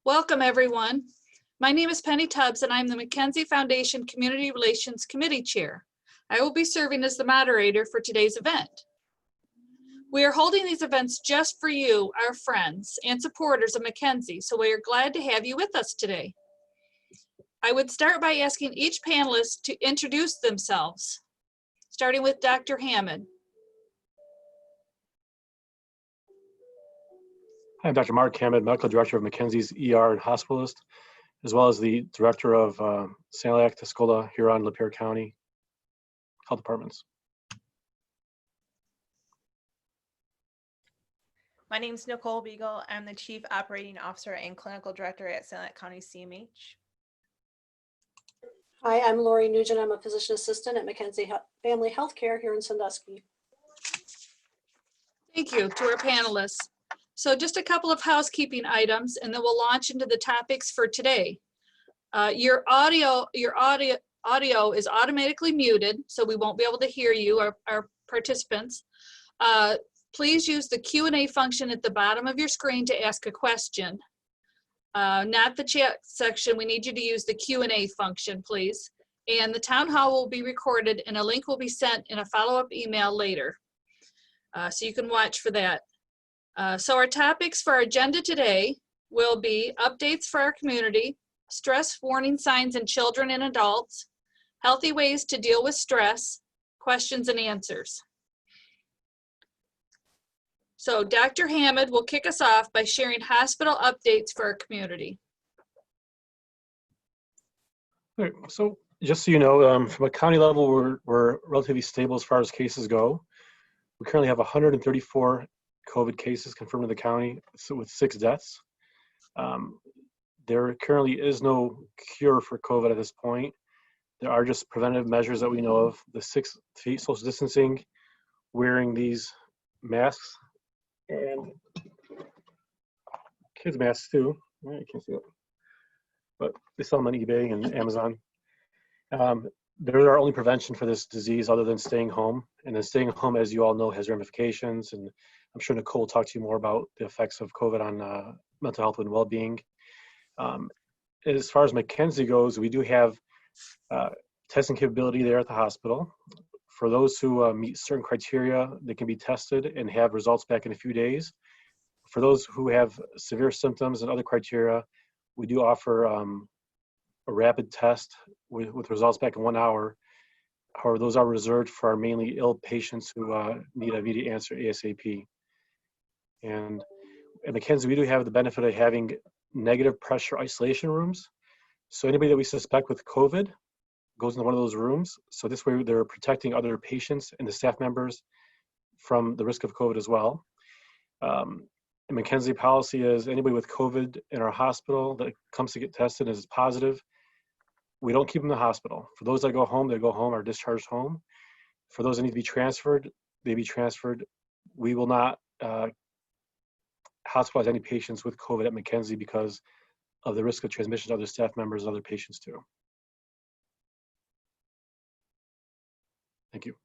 Welcome, everyone. My name is Penny Tubbs, and I'm the McKenzie Foundation Community Relations Committee Chair. I will be serving as the moderator for today's event. We are holding these events just for you, our friends and supporters of McKenzie, so we are glad to have you with us today. I would start by asking each panelist to introduce themselves, starting with Dr. Hammond. Hi, I'm Dr. Mark Hammond, Medical Director of McKenzie's ER and Hospitalist, as well as the Director of Sanilac, Tuscola, Huron, Lapeer County Health Departments. My name is Nicole Beagle. I'm the Chief Operating Officer and Clinical Director at Sanilac County CMH. Hi, I'm Lori Nugent. I'm a Physician Assistant at McKenzie Family Healthcare here in Sandusky. Thank you to our panelists. So just a couple of housekeeping items, and then we'll launch into the topics for today. Your audio is automatically muted, so we won't be able to hear you, our participants. Please use the Q&A function at the bottom of your screen to ask a question. Not the chat section. We need you to use the Q&A function, please. And the town hall will be recorded, and a link will be sent in a follow-up email later. So you can watch for that. So our topics for our agenda today will be updates for our community, stress warning signs in children and adults, healthy ways to deal with stress, questions and answers. So Dr. Hammond will kick us off by sharing hospital updates for our community. All right, so just so you know, from a county level, we're relatively stable as far as cases go. We currently have 134 COVID cases confirmed in the county, so with 6 deaths. There currently is no cure for COVID at this point. There are just preventive measures that we know of: the 6 feet social distancing, wearing these masks, and kids masks too. You can't see it, but they sell them on eBay and Amazon. They're our only prevention for this disease other than staying home. And then staying home, as you all know, has ramifications. And I'm sure Nicole will talk to you more about the effects of COVID on mental health and well-being. As far as McKenzie goes, we do have testing capability there at the hospital. For those who meet certain criteria, they can be tested and have results back in a few days. For those who have severe symptoms and other criteria, we do offer a rapid test with results back in 1 hour. However, those are reserved for our mainly ill patients who need immediate answer ASAP. And at McKenzie, we do have the benefit of having negative pressure isolation rooms. So anybody that we suspect with COVID goes into one of those rooms. So this way they're protecting other patients and the staff members from the risk of COVID as well. And McKenzie policy is anybody with COVID in our hospital that comes to get tested and is positive, we don't keep them in the hospital. For those that go home, they go home or discharged home. For those that need to be transferred, they be transferred. We will not hospitalize any patients with COVID at McKenzie because of the risk of transmission to other staff members and other patients too. Thank you.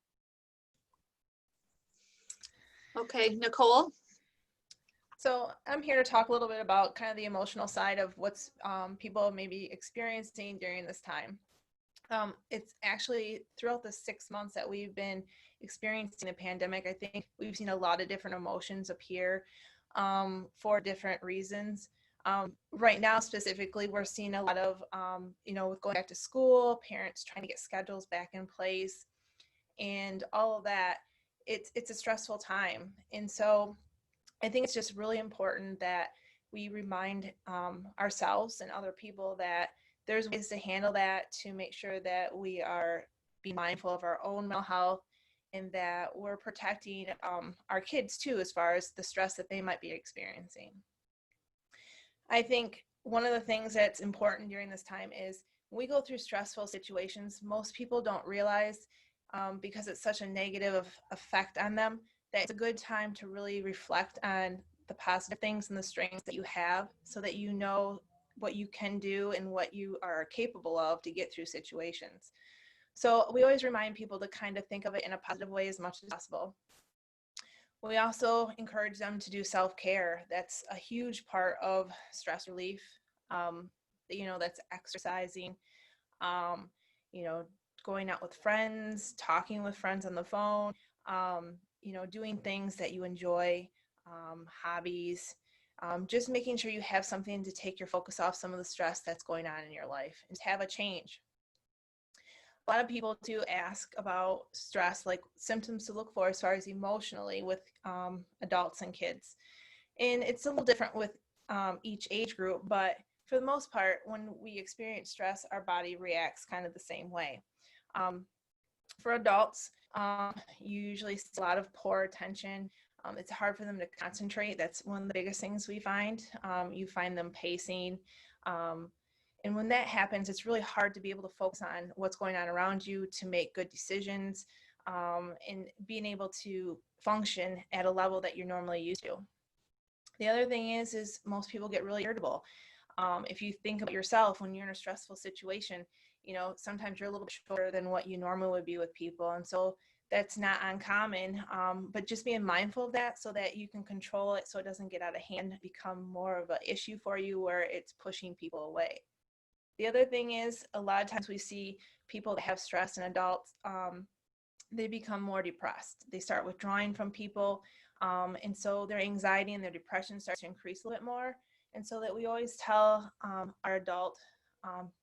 Okay, Nicole. So I'm here to talk a little bit about kind of the emotional side of what's people may be experiencing during this time. It's actually throughout the 6 months that we've been experiencing a pandemic, I think we've seen a lot of different emotions appear for different reasons. Right now, specifically, we're seeing a lot of, with going back to school, parents trying to get schedules back in place and all of that. It's a stressful time. And so I think it's just really important that we remind ourselves and other people that there's ways to handle that, to make sure that we are being mindful of our own mental health and that we're protecting our kids too, as far as the stress that they might be experiencing. I think one of the things that's important during this time is when we go through stressful situations, most people don't realize because it's such a negative effect on them, that it's a good time to really reflect on the positive things and the strengths that you have so that you know what you can do and what you are capable of to get through situations. So we always remind people to kind of think of it in a positive way as much as possible. We also encourage them to do self-care. That's a huge part of stress relief. you know, that's exercising, you know, going out with friends, talking with friends on the phone, you know, doing things that you enjoy, hobbies, just making sure you have something to take your focus off some of the stress that's going on in your life and to have a change. A lot of people do ask about stress, like symptoms to look for as far as emotionally with adults and kids. And it's a little different with each age group, but for the most part, when we experience stress, our body reacts kind of the same way. For adults, you usually see a lot of poor attention. It's hard for them to concentrate. That's one of the biggest things we find. You find them pacing. And when that happens, it's really hard to be able to focus on what's going on around you, to make good decisions, and being able to function at a level that you're normally used to. The other thing is most people get really irritable. If you think of yourself when you're in a stressful situation, you know, sometimes you're a little bit shorter than what you normally would be with people. And so that's not uncommon, but just being mindful of that so that you can control it so it doesn't get out of hand, become more of an issue for you where it's pushing people away. The other thing is a lot of times we see people that have stress in adults, they become more depressed. They start withdrawing from people. And so their anxiety and their depression starts to increase a little bit more. And so that we always tell our adult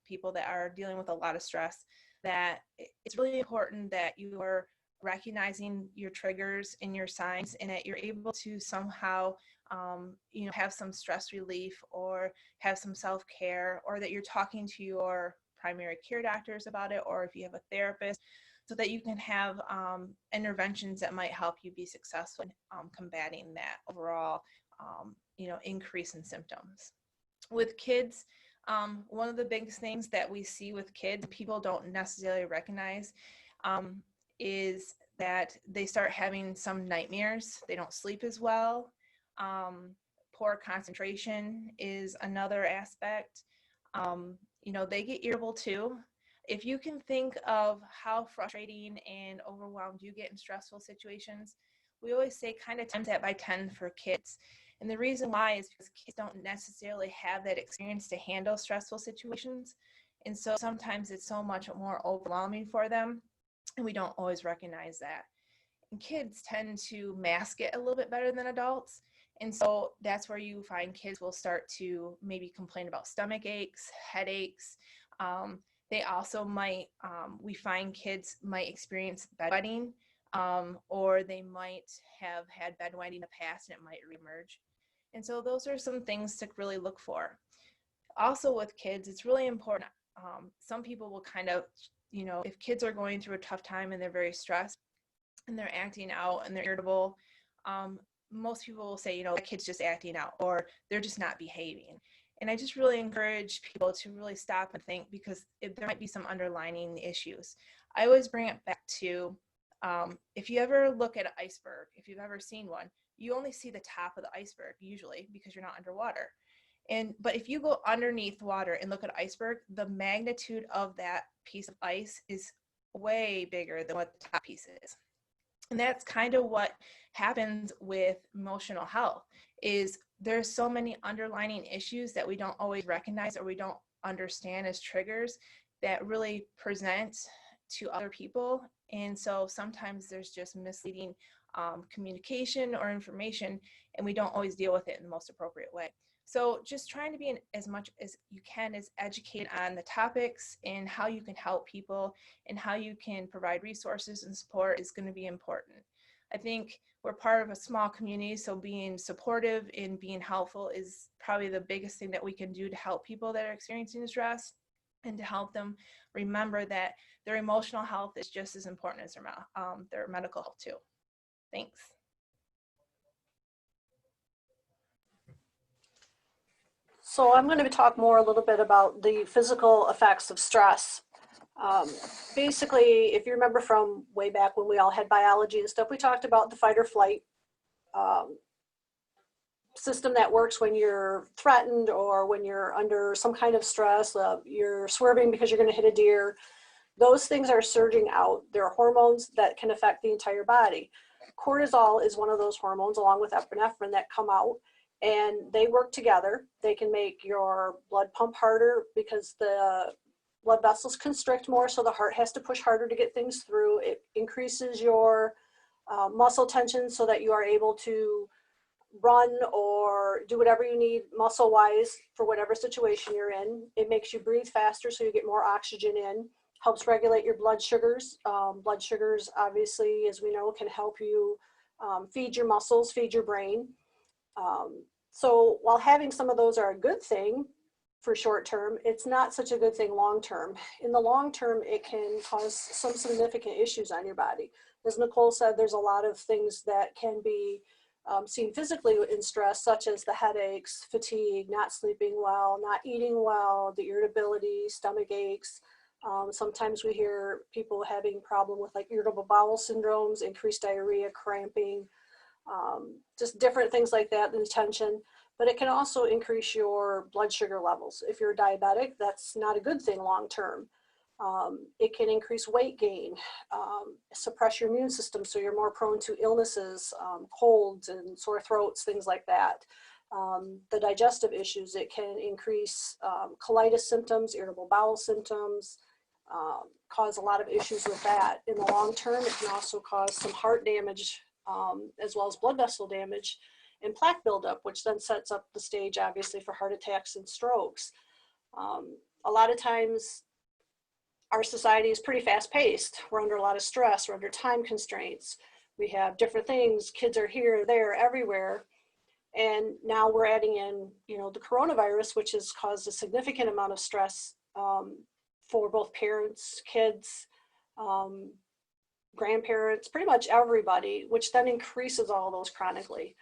people that are dealing with a lot of stress that it's really important that you are recognizing your triggers and your signs and that you're able to somehow you know, have some stress relief or have some self-care, or that you're talking to your primary care doctors about it, or if you have a therapist, so that you can have interventions that might help you be successful in combating that overall you know, increase in symptoms. With kids, one of the biggest things that we see with kids, people don't necessarily recognize, is that they start having some nightmares. They don't sleep as well. Poor concentration is another aspect. You know, they get irritable too. If you can think of how frustrating and overwhelmed you get in stressful situations, we always say kind of times that by 10 for kids. And the reason why is because kids don't necessarily have that experience to handle stressful situations. And so sometimes it's so much more overwhelming for them, and we don't always recognize that. And kids tend to mask it a little bit better than adults. And so that's where you find kids will start to maybe complain about stomach aches, headaches. They also might, we find kids might experience bedwetting, or they might have had bedwetting in the past and it might reemerge. And so those are some things to really look for. Also with kids, it's really important. Some people will kind of, you know, if kids are going through a tough time and they're very stressed and they're acting out and they're irritable, most people will say, you know, the kid's just acting out or they're just not behaving. And I just really encourage people to really stop and think, because there might be some underlying issues. I always bring it back to, if you ever look at an iceberg, if you've ever seen one, you only see the top of the iceberg usually because you're not underwater. But if you go underneath water and look at an iceberg, the magnitude of that piece of ice is way bigger than what the top piece is. And that's kind of what happens with emotional health, is there's so many underlying issues that we don't always recognize or we don't understand as triggers that really present to other people. And so sometimes there's just misleading communication or information, and we don't always deal with it in the most appropriate way. So just trying to be as much as you can as educated on the topics and how you can help people and how you can provide resources and support is going to be important. I think we're part of a small community, so being supportive and being helpful is probably the biggest thing that we can do to help people that are experiencing stress, and to help them remember that their emotional health is just as important as their medical health too. Thanks. So I'm going to talk more a little bit about the physical effects of stress. Basically, if you remember from way back when we all had biology and stuff, we talked about the fight or flight system that works when you're threatened or when you're under some kind of stress. You're swerving because you're going to hit a deer. Those things are surging out. There are hormones that can affect the entire body. Cortisol is one of those hormones, along with epinephrine, that come out. and they work together. They can make your blood pump harder because the blood vessels constrict more, so the heart has to push harder to get things through. It increases your muscle tension so that you are able to run or do whatever you need muscle wise for whatever situation you're in. It makes you breathe faster so you get more oxygen in, helps regulate your blood sugars. Blood sugars, obviously, as we know, can help you feed your muscles, feed your brain. So while having some of those are a good thing for short term, it's not such a good thing long term. In the long term, it can cause some significant issues on your body. As Nicole said, there's a lot of things that can be seen physically in stress, such as the headaches, fatigue, not sleeping well, not eating well, the irritability, stomach aches. Sometimes we hear people having problem with like irritable bowel syndromes, increased diarrhea, cramping, just different things like that, the tension. But it can also increase your blood sugar levels. If you're diabetic, that's not a good thing long term. It can increase weight gain, suppress your immune system so you're more prone to illnesses, colds and sore throats, things like that. The digestive issues, it can increase colitis symptoms, irritable bowel symptoms, cause a lot of issues with that. In the long term, it can also cause some heart damage as well as blood vessel damage and plaque buildup, which then sets up the stage, obviously, for heart attacks and strokes. A lot of times, our society is pretty fast paced. We're under a lot of stress. We're under time constraints. We have different things. Kids are here, there, everywhere. And now we're adding in, you know, the coronavirus, which has caused a significant amount of stress for both parents, kids, grandparents, pretty much everybody, which then increases all those chronically.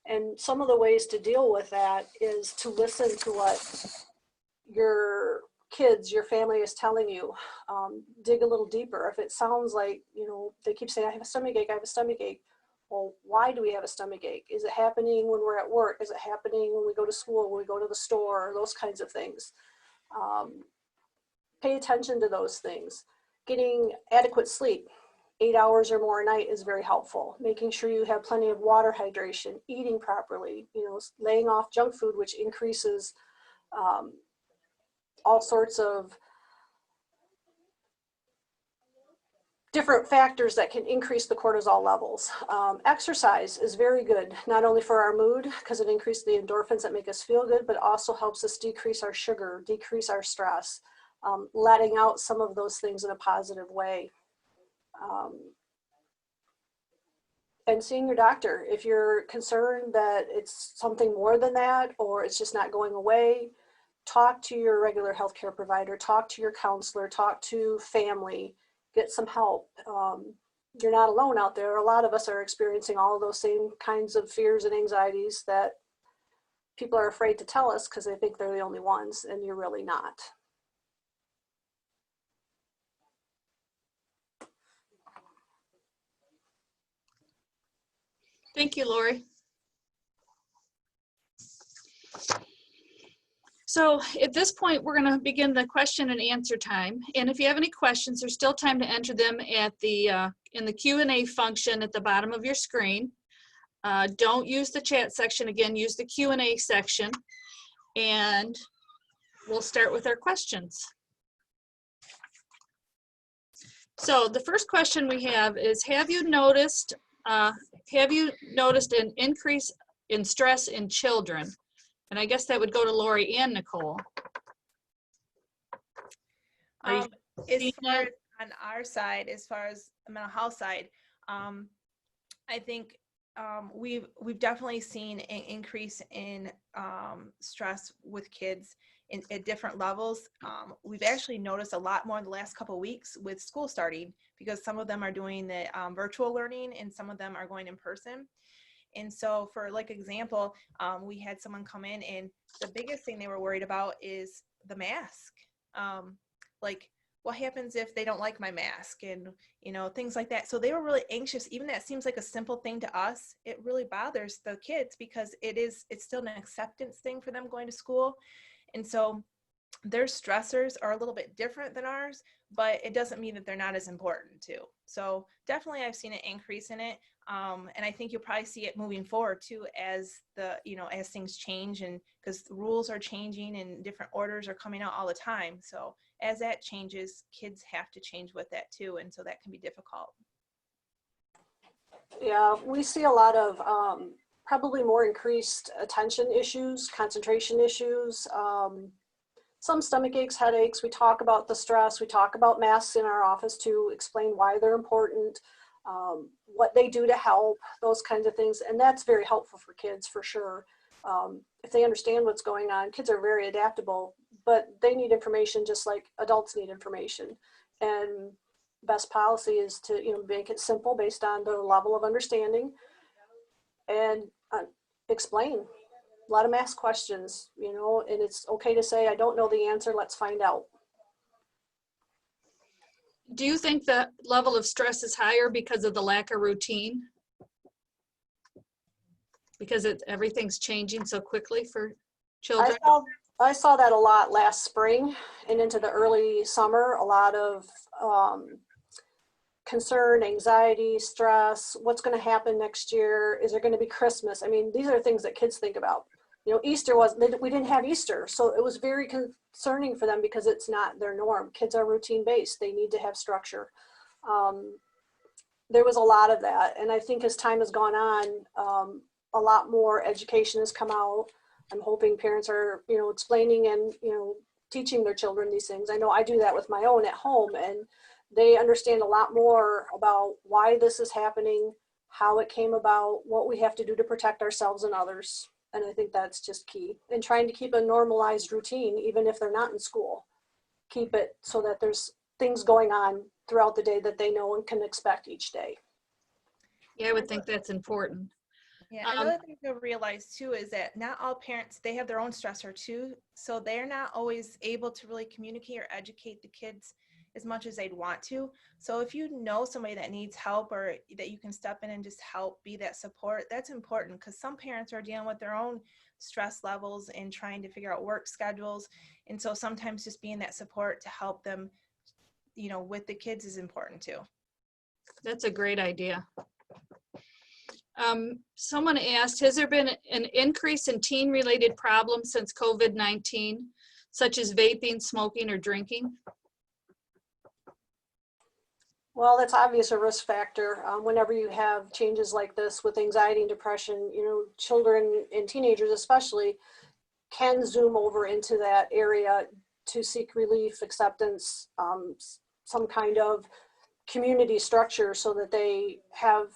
And some of the ways to deal with that is to listen to what your kids, your family is telling you. Dig a little deeper. If it sounds like, you know, they keep saying, I have a stomach ache, I have a stomach ache. Well, why do we have a stomach ache? Is it happening when we're at work? Is it happening when we go to school, when we go to the store, those kinds of things? Pay attention to those things. Getting adequate sleep, 8 hours or more a night, is very helpful. Making sure you have plenty of water hydration, eating properly, you know, laying off junk food, which increases all sorts of different factors that can increase the cortisol levels. Exercise is very good, not only for our mood, because it increases the endorphins that make us feel good, but also helps us decrease our sugar, decrease our stress, letting out some of those things in a positive way. And seeing your doctor. If you're concerned that it's something more than that, or it's just not going away, talk to your regular healthcare provider, talk to your counselor, talk to family, get some help. You're not alone out there. A lot of us are experiencing all of those same kinds of fears and anxieties that people are afraid to tell us because they think they're the only ones, and you're really not. Thank you, Lori. So at this point, we're going to begin the question and answer time. And if you have any questions, there's still time to enter them at the in the Q&A function at the bottom of your screen. Don't use the chat section. Again, use the Q&A section. And we'll start with our questions. So the first question we have is, have you noticed an increase in stress in children? And I guess that would go to Lori and Nicole. As far as on our side, as far as the mental health side, I think we've definitely seen an increase in stress with kids at different levels. We've actually noticed a lot more in the last couple of weeks with school starting, because some of them are doing the virtual learning and some of them are going in person. And so for like example, we had someone come in and the biggest thing they were worried about is the mask. Like, what happens if they don't like my mask, and you know, things like that. So they were really anxious. Even that seems like a simple thing to us, it really bothers the kids because it's still an acceptance thing for them going to school. And so their stressors are a little bit different than ours, but it doesn't mean that they're not as important too. So definitely I've seen an increase in it. And I think you'll probably see it moving forward too, as as things change, and because the rules are changing and different orders are coming out all the time. So as that changes, kids have to change with that too. And so that can be difficult. Yeah, we see a lot of probably more increased attention issues, concentration issues, some stomach aches, headaches. We talk about the stress. We talk about masks in our office to explain why they're important, what they do to help, those kinds of things. And that's very helpful for kids for sure. If they understand what's going on, kids are very adaptable, but they need information just like adults need information. And best policy is to make it simple based on the level of understanding, and explain. A lot of mask questions, and it's okay to say, I don't know the answer, let's find out. Do you think the level of stress is higher because of the lack of routine? Because everything's changing so quickly for children? I saw that a lot last spring and into the early summer. A lot of concern, anxiety, stress. What's going to happen next year? Is there going to be Christmas? I mean, these are things that kids think about. Easter we didn't have Easter. So it was very concerning for them because it's not their norm. Kids are routine based. They need to have structure. There was a lot of that. And I think as time has gone on, a lot more education has come out. I'm hoping parents are, explaining and, teaching their children these things. I know I do that with my own at home, and they understand a lot more about why this is happening, how it came about, what we have to do to protect ourselves and others. And I think that's just key. And trying to keep a normalized routine, even if they're not in school. Keep it so that there's things going on throughout the day that they know and can expect each day. Yeah, I would think that's important. Yeah, another thing to realize too is that not all parents, they have their own stressor too. So they're not always able to really communicate or educate the kids as much as they'd want to. So if you know somebody that needs help, or that you can step in and just help be that support, that's important, because some parents are dealing with their own stress levels and trying to figure out work schedules. And so sometimes just being that support to help them, with the kids is important too. That's a great idea. Someone asked, has there been an increase in teen-related problems since COVID-19, such as vaping, smoking, or drinking? Well, that's obvious a risk factor. Whenever you have changes like this with anxiety and depression, children and teenagers especially can zoom over into that area to seek relief, acceptance, some kind of community structure so that they have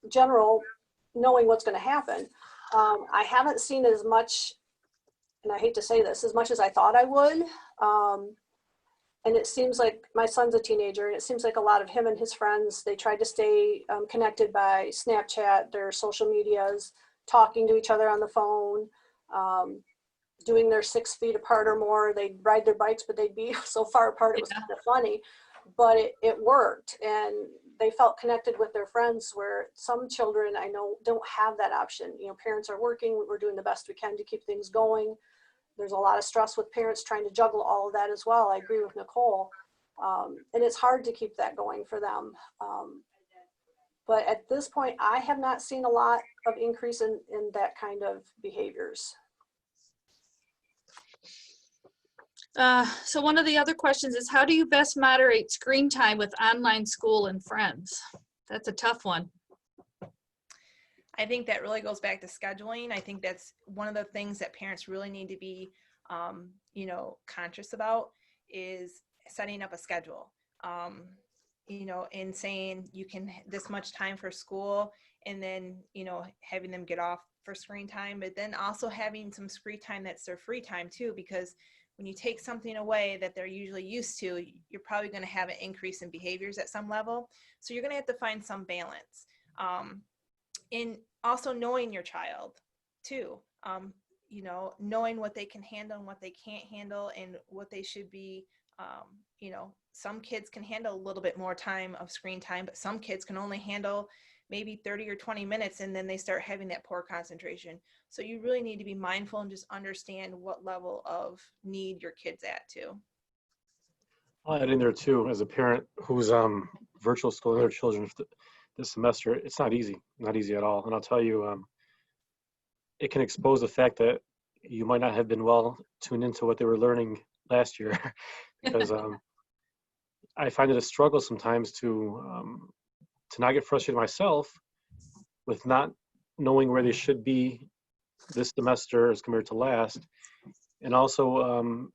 general knowing what's going to happen. I haven't seen as much, and I hate to say this, as much as I thought I would. And it seems like my son's a teenager, and it seems like a lot of him and his friends, they tried to stay connected by Snapchat, their social medias, talking to each other on the phone, doing their 6 feet apart or more. They'd ride their bikes, but they'd be so far apart, it was kind of funny, but it worked. And they felt connected with their friends, where some children I know don't have that option. Parents are working, we're doing the best we can to keep things going. There's a lot of stress with parents trying to juggle all of that as well. I agree with Nicole. And it's hard to keep that going for them. But at this point, I have not seen a lot of increase in that kind of behaviors. So one of the other questions is, how do you best moderate screen time with online school and friends? That's a tough one. I think that really goes back to scheduling. I think that's one of the things that parents really need to be, conscious about, is setting up a schedule, and saying you can this much time for school, and then, having them get off for screen time, but then also having some screen time that's their free time too, because when you take something away that they're usually used to, you're probably going to have an increase in behaviors at some level. So you're going to have to find some balance. In also knowing your child too, knowing what they can handle and what they can't handle, and what they should be, some kids can handle a little bit more time of screen time, but some kids can only handle maybe 30 or 20 minutes, and then they start having that poor concentration. So you really need to be mindful and just understand what level of need your kid's at too. I'll add in there too, as a parent who's virtual schooling their children this semester, it's not easy at all. And I'll tell you, it can expose the fact that you might not have been well tuned into what they were learning last year, because I find it a struggle sometimes to not get frustrated myself with not knowing where they should be this semester as compared to last, and also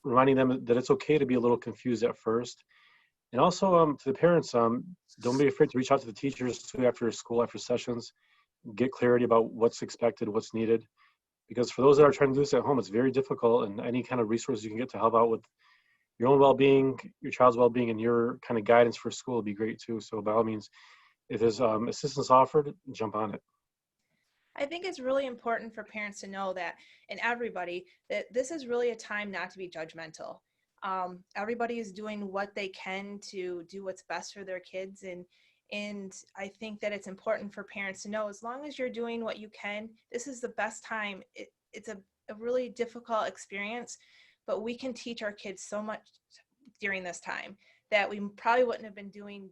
reminding them that it's okay to be a little confused at first. And also to the parents, don't be afraid to reach out to the teachers too after school, after sessions, get clarity about what's expected, what's needed. Because for those that are trying to do this at home, it's very difficult, and any kind of resources you can get to help out with your own well-being, your child's well-being, and your kind of guidance for school would be great too. So by all means, if there's assistance offered, jump on it. I think it's really important for parents to know that, and everybody, that this is really a time not to be judgmental. Everybody is doing what they can to do what's best for their kids, and I think that it's important for parents to know, as long as you're doing what you can, this is the best time. It's a really difficult experience, but we can teach our kids so much during this time that we probably wouldn't have been doing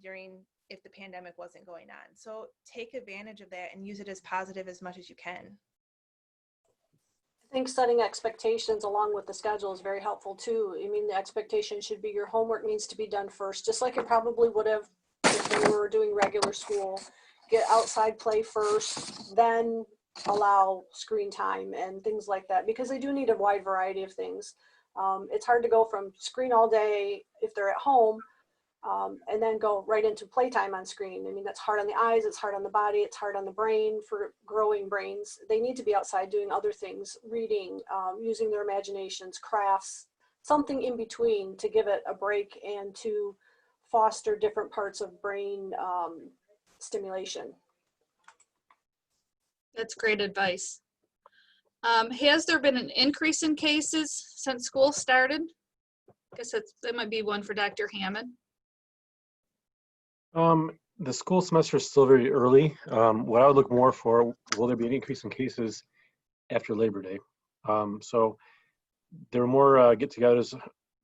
if the pandemic wasn't going on. So take advantage of that and use it as positive as much as you can. I think setting expectations along with the schedule is very helpful too. I mean, the expectation should be your homework needs to be done first, just like it probably would have if we were doing regular school. Get outside play first, then allow screen time and things like that, because they do need a wide variety of things. It's hard to go from screen all day if they're at home and then go right into playtime on screen. I mean, that's hard on the eyes, it's hard on the body, it's hard on the brain. For growing brains, they need to be outside doing other things, reading, using their imaginations, crafts, something in between to give it a break and to foster different parts of brain stimulation. That's great advice. Has there been an increase in cases since school started? I guess that might be one for Dr. Hammond. The school semester is still very early. What I would look more for, will there be an increase in cases after Labor Day? So there were more get-togethers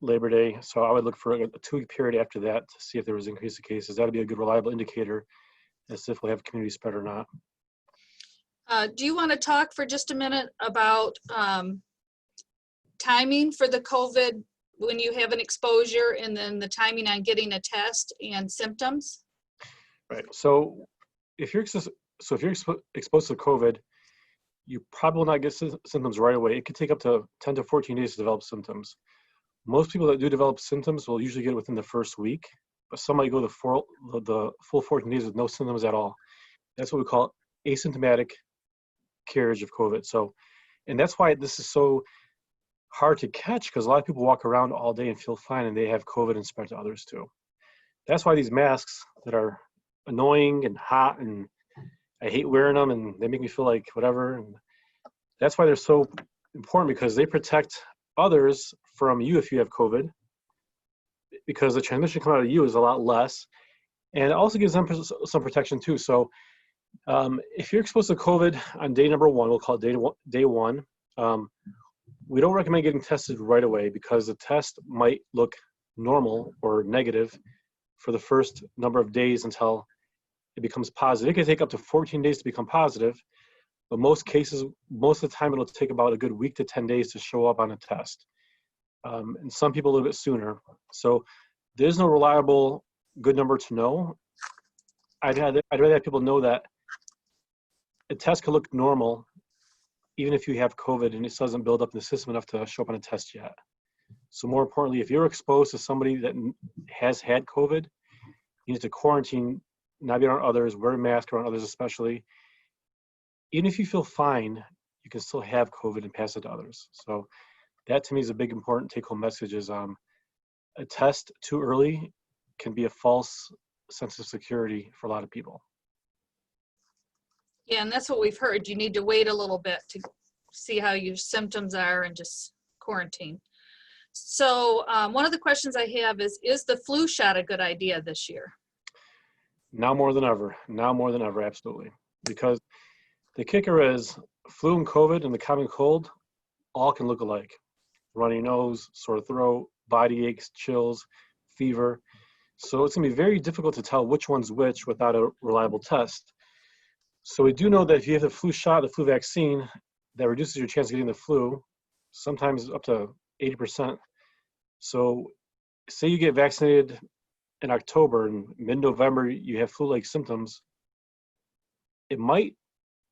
Labor Day, so I would look for a 2-week period after that to see if there was an increase in cases. That would be a good, reliable indicator as to if we have community spread or not. Do you want to talk for just a minute about timing for the COVID when you have an exposure, and then the timing on getting a test and symptoms? Right. So if you're exposed to COVID, you probably will not get symptoms right away. It could take up to 10 to 14 days to develop symptoms. Most people that do develop symptoms will usually get it within the first week, but some might go the full 14 days with no symptoms at all. That's what we call asymptomatic carriage of COVID. So, and that's why this is so hard to catch, because a lot of people walk around all day and feel fine and they have COVID and spread to others too. That's why these masks that are annoying and hot, and I hate wearing them and they make me feel like whatever. And that's why they're so important, because they protect others from you if you have COVID, because the transmission coming out of you is a lot less, and it also gives them some protection too. So if you're exposed to COVID on day number 1, we'll call it day one, we don't recommend getting tested right away, because the test might look normal or negative for the first number of days until it becomes positive. It can take up to 14 days to become positive, but most cases, most of the time, it'll take about a good week to 10 days to show up on a test. And some people a little bit sooner. So there's no reliable good number to know. I'd rather have people know that a test could look normal even if you have COVID and it doesn't build up in the system enough to show up on a test yet. So more importantly, if you're exposed to somebody that has had COVID, you need to quarantine, not be around others, wear a mask around others especially. Even if you feel fine, you can still have COVID and pass it to others. So that to me is a big important take-home message, is a test too early can be a false sense of security for a lot of people. Yeah, and that's what we've heard. You need to wait a little bit to see how your symptoms are and just quarantine. So one of the questions I have is the flu shot a good idea this year? Now more than ever, absolutely. Because the kicker is flu and COVID and the common cold all can look alike. Runny nose, sore throat, body aches, chills, fever. So it's gonna be very difficult to tell which one's which without a reliable test. So we do know that if you have the flu shot, the flu vaccine, that reduces your chance of getting the flu, sometimes up to 80%. So say you get vaccinated in October and mid-November you have flu-like symptoms, it might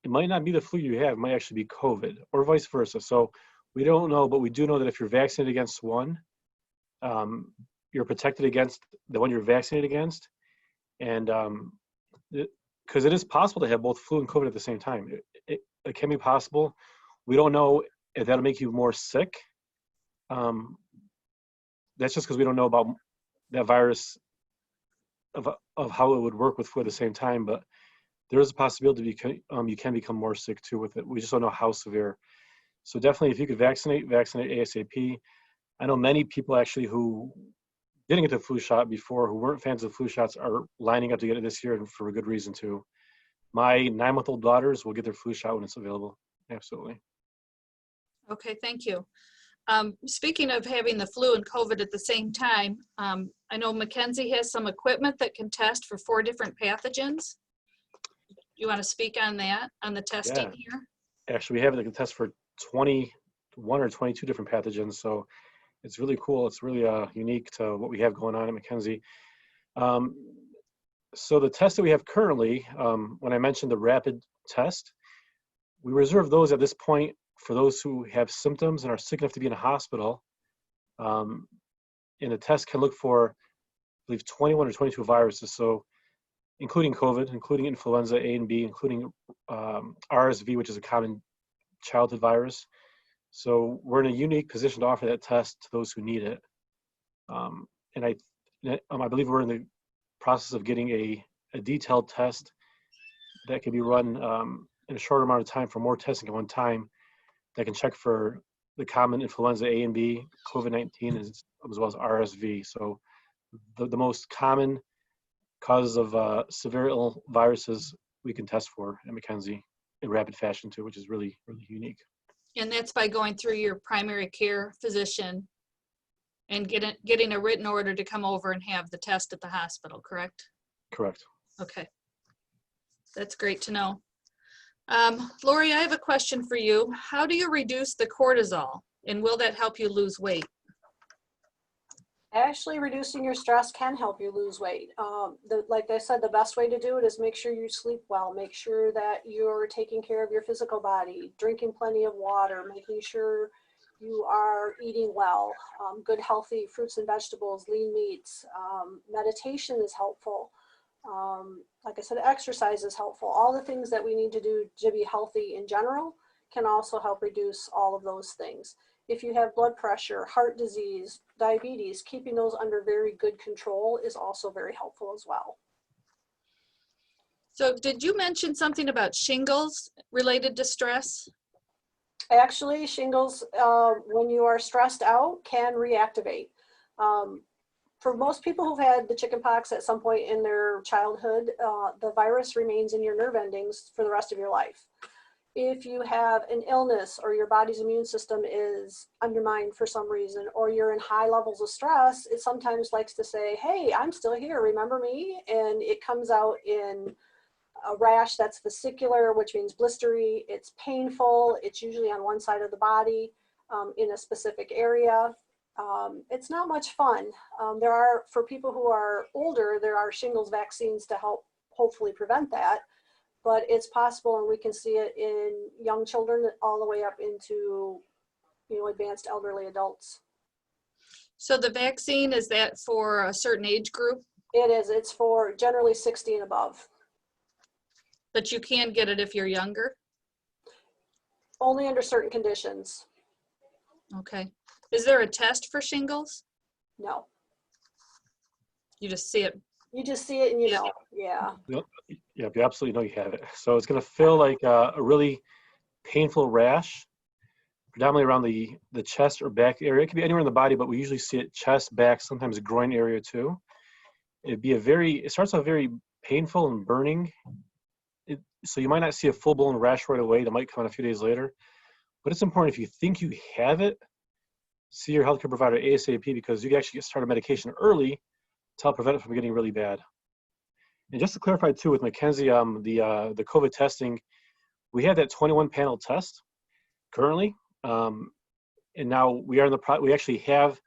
not be the flu you have, it might actually be COVID or vice versa. So we don't know, but we do know that if you're vaccinated against one, you're protected against the one you're vaccinated against. And because it is possible to have both flu and COVID at the same time. It can be possible. We don't know if that'll make you more sick. That's just because we don't know about that virus of how it would work with flu at the same time. But there is a possibility you can become more sick too with it. We just don't know how severe. So definitely, if you could vaccinate ASAP. I know many people actually who didn't get the flu shot before, who weren't fans of flu shots, are lining up to get it this year, and for a good reason too. My 9-month-old daughters will get their flu shot when it's available. Absolutely. Okay, thank you. Speaking of having the flu and COVID at the same time, I know McKenzie has some equipment that can test for 4 different pathogens. You want to speak on that, on the testing here? Actually, we have it that can test for 21 or 22 different pathogens. So it's really cool. It's really unique to what we have going on at McKenzie. So the test that we have currently, when I mentioned the rapid test, we reserve those at this point for those who have symptoms and are sick enough to be in a hospital. And the test can look for, I believe, 21 or 22 viruses. So including COVID, including influenza A and B, including RSV, which is a common childhood virus. So we're in a unique position to offer that test to those who need it. And I believe we're in the process of getting a detailed test that can be run in a short amount of time for more testing at one time that can check for the common influenza A and B, COVID-19, as well as RSV. So the most common causes of severe ill viruses we can test for at McKenzie in rapid fashion too, which is really, really unique. And that's by going through your primary care physician and getting a written order to come over and have the test at the hospital, correct? Correct. Okay. That's great to know. Lori, I have a question for you. How do you reduce the cortisol, and will that help you lose weight? Actually, reducing your stress can help you lose weight. Like I said, the best way to do it is make sure you sleep well, make sure that you're taking care of your physical body, drinking plenty of water, making sure you are eating well, good healthy fruits and vegetables, lean meats. Meditation is helpful. Like I said, exercise is helpful. All the things that we need to do to be healthy in general can also help reduce all of those things. If you have blood pressure, heart disease, diabetes, keeping those under very good control is also very helpful as well. So did you mention something about shingles related to stress? Actually, shingles, when you are stressed out, can reactivate. For most people who've had the chickenpox at some point in their childhood, the virus remains in your nerve endings for the rest of your life. If you have an illness or your body's immune system is undermined for some reason, or you're in high levels of stress, it sometimes likes to say, hey, I'm still here, remember me? And it comes out in a rash that's vesicular, which means blistery. It's painful. It's usually on one side of the body in a specific area. It's not much fun. There are, for people who are older, there are shingles vaccines to help hopefully prevent that. But it's possible, and we can see it in young children all the way up into, advanced elderly adults. So the vaccine, is that for a certain age group? It is. It's for generally 60 and above. But you can get it if you're younger? Only under certain conditions. Okay. Is there a test for shingles? No. You just see it? You just see it and yeah. Yeah, you absolutely know you have it. So it's going to feel like a really painful rash, predominantly around the chest or back area. It could be anywhere in the body, but we usually see it chest, back, sometimes groin area too. It starts off very painful and burning. So you might not see a full-blown rash right away. That might come on a few days later. But it's important, if you think you have it, see your healthcare provider ASAP, because you can actually get started medication early to help prevent it from getting really bad. And just to clarify too, with McKenzie, the COVID testing, we have that 21 panel test currently, and now we are in we actually have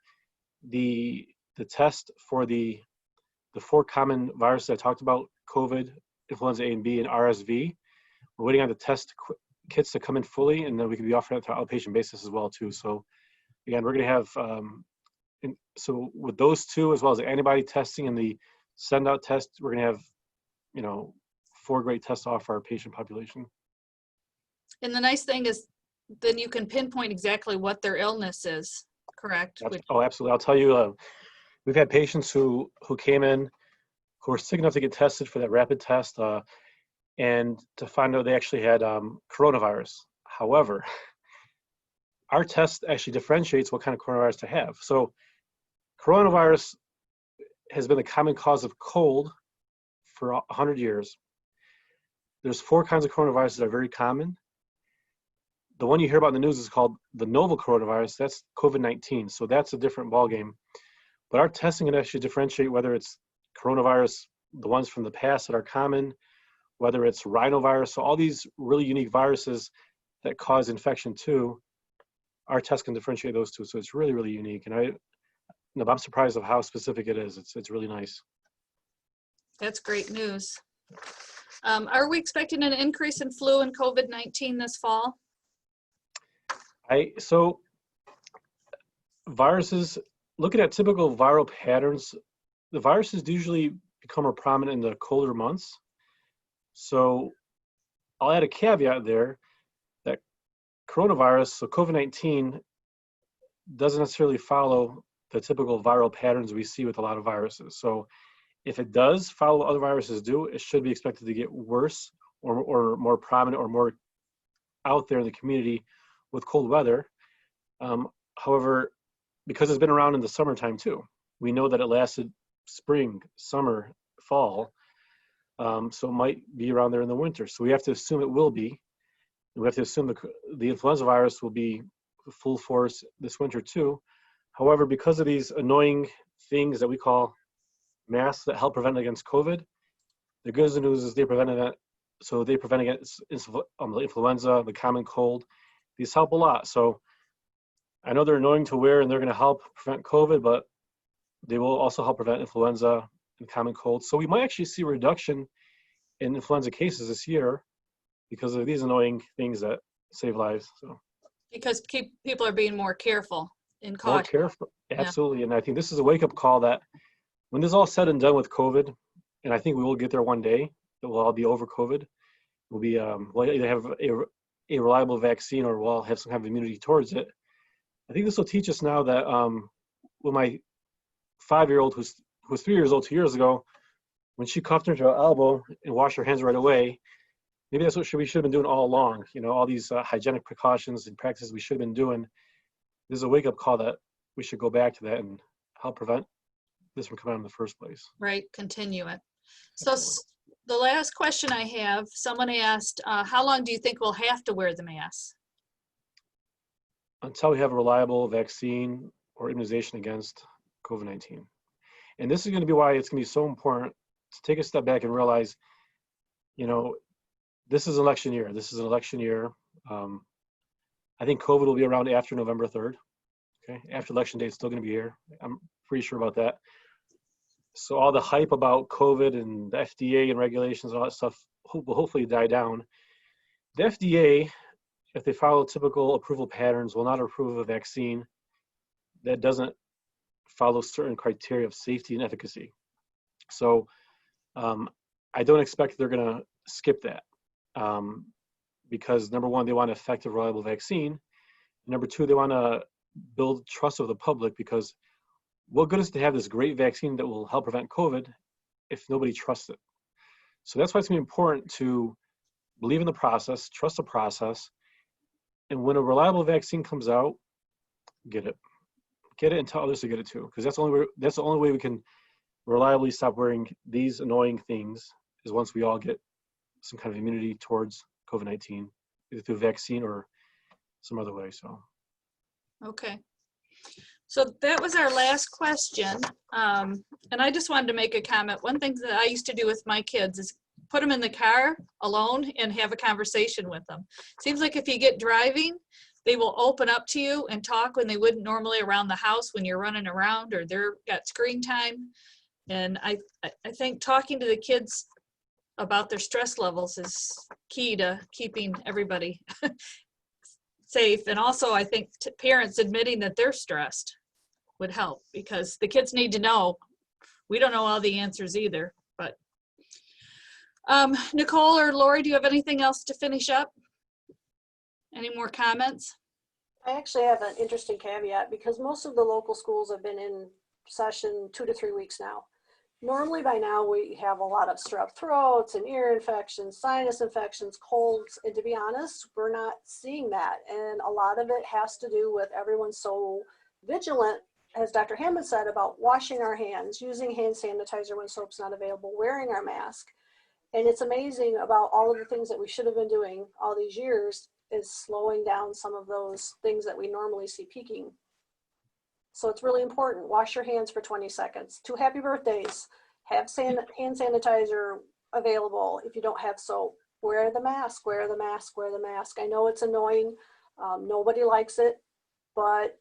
the test for the 4 common viruses I talked about: COVID, influenza A and B, and RSV. We're waiting on the test kits to come in fully, and then we can be offering it to our outpatient basis as well too. So again, we're going to have so with those 2, as well as the antibody testing and the send out test, we're going to have 4 great tests to offer our patient population. And the nice thing is then you can pinpoint exactly what their illness is, correct? Oh, absolutely. I'll tell you, we've had patients who came in who were sick enough to get tested for that rapid test, and to find out they actually had coronavirus. However, our test actually differentiates what kind of coronavirus to have. So coronavirus has been the common cause of cold for 100 years. There's 4 kinds of coronaviruses that are very common. The one you hear about in the news is called the novel coronavirus. That's COVID-19. So that's a different ballgame. But our testing can actually differentiate whether it's coronavirus, the ones from the past that are common, whether it's rhinovirus. So all these really unique viruses that cause infection too, our test can differentiate those 2. So it's really, really unique. And I'm surprised of how specific it is. It's really nice. That's great news. Are we expecting an increase in flu and COVID-19 this fall? So viruses, looking at typical viral patterns, the viruses usually become more prominent in the colder months. So I'll add a caveat there that coronavirus, so COVID-19, doesn't necessarily follow the typical viral patterns we see with a lot of viruses. So if it does follow what other viruses do, it should be expected to get worse or more prominent or more out there in the community with cold weather. However, because it's been around in the summertime too, we know that it lasted spring, summer, fall, so it might be around there in the winter. So we have to assume it will be. And we have to assume the influenza virus will be full force this winter too. However, because of these annoying things that we call masks that help prevent against COVID, the good news is they prevent that. So they prevent against the influenza, the common cold. These help a lot. So I know they're annoying to wear and they're going to help prevent COVID, but they will also help prevent influenza and common cold. So we might actually see a reduction in influenza cases this year because of these annoying things that save lives. So Because people are being more careful and more cautious. careful, absolutely. And I think this is a wake-up call that when this is all said and done with COVID, and I think we will get there one day, it will all be over COVID. We'll be we'll either have a reliable vaccine or we'll have some kind of immunity towards it. I think this will teach us now that with my 5-year-old who was 3 years old 2 years ago, when she cuffed her to her elbow and washed her hands right away, maybe that's what we should have been doing all along. All these hygienic precautions and practices we should have been doing. This is a wake-up call that we should go back to that and help prevent this from coming out in the first place. Right, continue it. So the last question I have, someone asked, how long do you think we'll have to wear the mask? Until we have a reliable vaccine or immunization against COVID-19. And this is going to be why it's going to be so important to take a step back and realize, this is election year. This is an election year. I think COVID will be around after November 3rd. Okay, after election day, it's still going to be here. I'm pretty sure about that. So all the hype about COVID and the FDA and regulations and all that stuff will hopefully die down. The FDA, if they follow typical approval patterns, will not approve a vaccine that doesn't follow certain criteria of safety and efficacy. So I don't expect they're going to skip that because number one, they want an effective, reliable vaccine. Number two, they want to build trust of the public because what good is to have this great vaccine that will help prevent COVID if nobody trusts it? So that's why it's going to be important to believe in the process, trust the process, and when a reliable vaccine comes out, get it. Get it and tell others to get it too, because that's the only way we can reliably stop wearing these annoying things is once we all get some kind of immunity towards COVID-19, either through a vaccine or some other way. So. Okay. So that was our last question. And I just wanted to make a comment. One thing that I used to do with my kids is put them in the car alone and have a conversation with them. Seems like if you get driving, they will open up to you and talk when they wouldn't normally around the house when you're running around or they're got screen time. And I think talking to the kids about their stress levels is key to keeping everybody safe. And also I think parents admitting that they're stressed would help, because the kids need to know. We don't know all the answers either, but Nicole or Lori, do you have anything else to finish up? Any more comments? I actually have an interesting caveat, because most of the local schools have been in session 2 to 3 weeks now. Normally by now we have a lot of strep throats and ear infections, sinus infections, colds, and to be honest, we're not seeing that. And a lot of it has to do with everyone so vigilant, as Dr. Hammond said, about washing our hands, using hand sanitizer when soap's not available, wearing our mask. And it's amazing about all of the things that we should have been doing all these years is slowing down some of those things that we normally see peaking. So it's really important. Wash your hands for 20 seconds. 2 happy birthdays. Have hand sanitizer available. If you don't have soap, wear the mask, wear the mask, wear the mask. I know it's annoying. Nobody likes it, but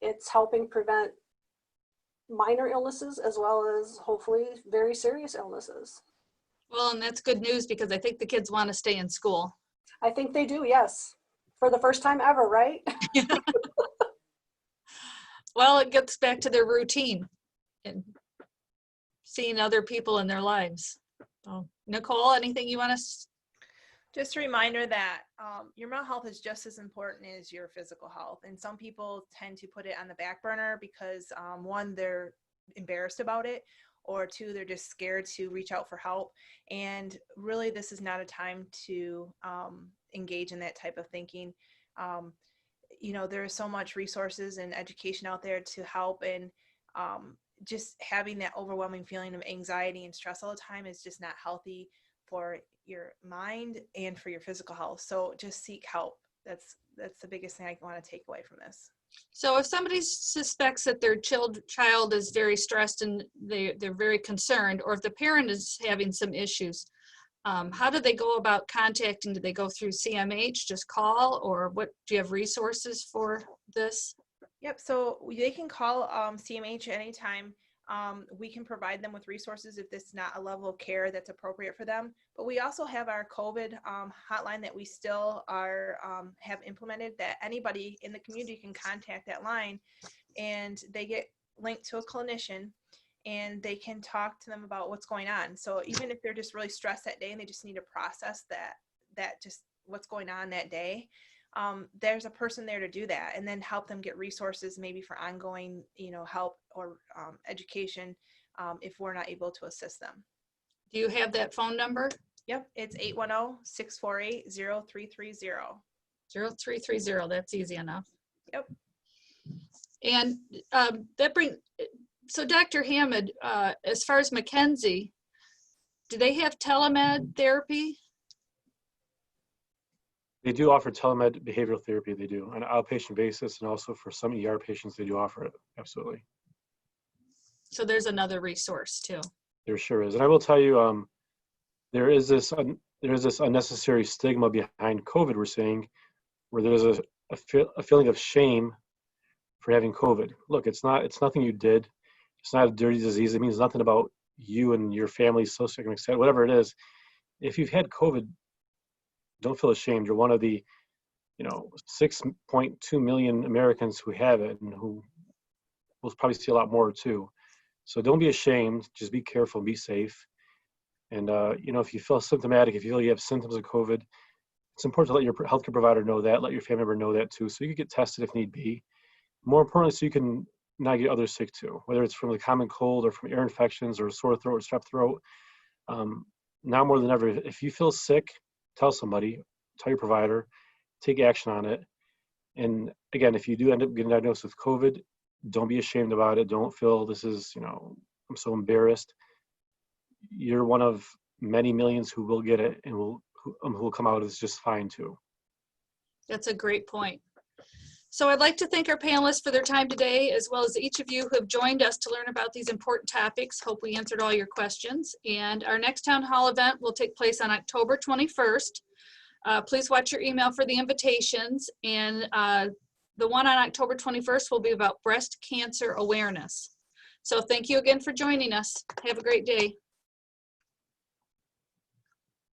it's helping prevent minor illnesses as well as hopefully very serious illnesses. Well, and that's good news, because I think the kids want to stay in school. I think they do, yes. For the first time ever, right? Well, it gets back to their routine and seeing other people in their lives. So, Nicole, anything you want to? Just a reminder that your mental health is just as important as your physical health. And some people tend to put it on the back burner because one, they're embarrassed about it, or 2, they're just scared to reach out for help. And really, this is not a time to engage in that type of thinking. You know, there is so much resources and education out there to help, and just having that overwhelming feeling of anxiety and stress all the time is just not healthy for your mind and for your physical health. So just seek help. That's the biggest thing I want to take away from this. So if somebody suspects that their child is very stressed and they're very concerned, or if the parent is having some issues, how do they go about contacting? Do they go through CMH, just call, or what? Do you have resources for this? Yep, so they can call CMH anytime. We can provide them with resources if this is not a level of care that's appropriate for them. But we also have our COVID hotline that we still are have implemented, that anybody in the community can contact that line, and they get linked to a clinician, and they can talk to them about what's going on. So even if they're just really stressed that day and they just need to process that just what's going on that day, there's a person there to do that, and then help them get resources maybe for ongoing, help or education if we're not able to assist them. Do you have that phone number? Yep, it's 810-648-0330. 0330, that's easy enough. Yep. And so Dr. Hammond, as far as McKenzie, do they have telemed therapy? They do offer telemed behavioral therapy. They do on an outpatient basis, and also for some ER patients, they do offer it. Absolutely. So there's another resource too. There sure is. And I will tell you, there is this unnecessary stigma behind COVID, we're saying, where there's a feeling of shame for having COVID. Look, it's nothing you did. It's not a dirty disease. It means nothing about you and your family, socioeconomic status, whatever it is. If you've had COVID, don't feel ashamed. You're one of the, 6.2 million Americans who have it, and who will probably see a lot more too. So don't be ashamed. Just be careful, be safe. And, if you feel symptomatic, if you feel you have symptoms of COVID, it's important to let your healthcare provider know that, let your family member know that too, so you can get tested if need be. More importantly, so you can not get others sick too, whether it's from the common cold or from ear infections or sore throat or strep throat. Now more than ever, if you feel sick, tell somebody, tell your provider, take action on it. And again, if you do end up getting diagnosed with COVID, don't be ashamed about it. Don't feel this is, I'm so embarrassed. You're one of many millions who will get it and who will come out of this just fine too. That's a great point. So I'd like to thank our panelists for their time today, as well as each of you who have joined us to learn about these important topics. Hope we answered all your questions. And our next town hall event will take place on October 21st. Please watch your email for the invitations. And the one on October 21st will be about breast cancer awareness. So thank you again for joining us. Have a great day.